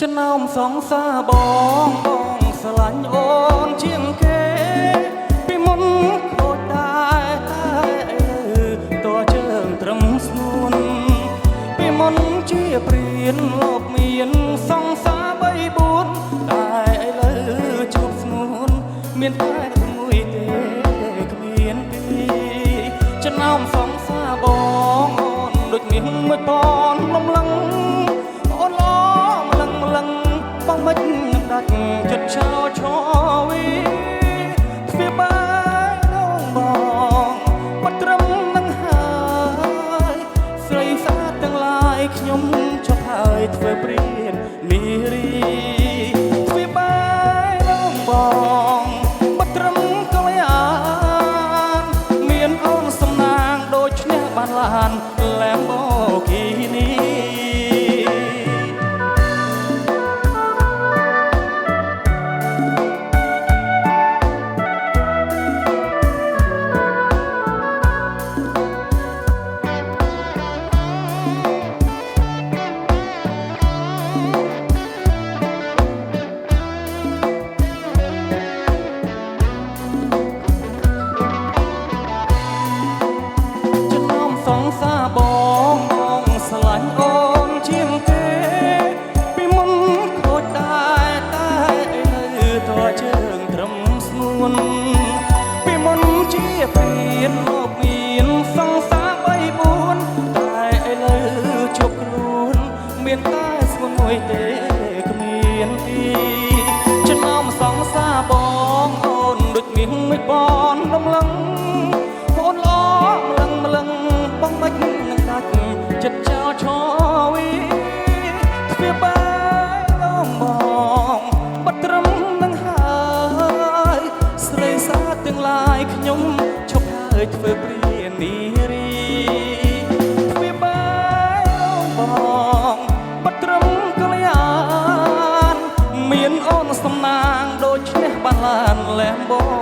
ចំណោមសងសាបងស្រឡាញ់អូនជាងគេពីមុនខូចដែរតែឥឡូវតួជើងត្រឹមស្នួនពីមុនជាព្រៀនលោកមានសងសា3-4តែឥឡូវជួបស្ងួនមានតែមួយទេគ្មានពីរចំណោមសងសាបងអូនដូចមានមួយតនលំលឹងអូនឡងបងមិននឹងដាច់ចិត្តចោលឈរវីទ្វាបាយនងបងបាត់ត្រឹមនឹងហើយស្រីស្អាតទាំងឡាយខ្ញុំចុះហើយធ្វើព្រៀននារីទ្វាបាយនងបងបាត់ត្រឹមកលយានមានអូនសំណាងដូចឈ្នះបានឡានលែមបូគីនីបងស្រឡាញ់អូនជាងគេពីមុនខូចដែរតែឥឡូវតួជើងត្រឹមស្នួនពីមុនជាព្រៀនលោកមានសងសា3-4តែឥឡូវជប់ខ្លួនមានតែស្ងួនមួយទេគ្មានទីចំណោមសងសាបងអូនដូចមានមួយបនលំលឹងអូនល្អម្លឹងបងមិននឹងដាច់ចិត្តចោលឈរវីទ្វាបាយនងបងបាត់ត្រឹមនឹងហើយស្រីស្អាតទាំងឡាយខ្ញុំឈប់ហើយធ្វើព្រៀននារីទ្វាបាយនងបងបាត់ត្រឹមកលយានមានអូនសំណាងដូចឈ្នះបានឡានលែមបង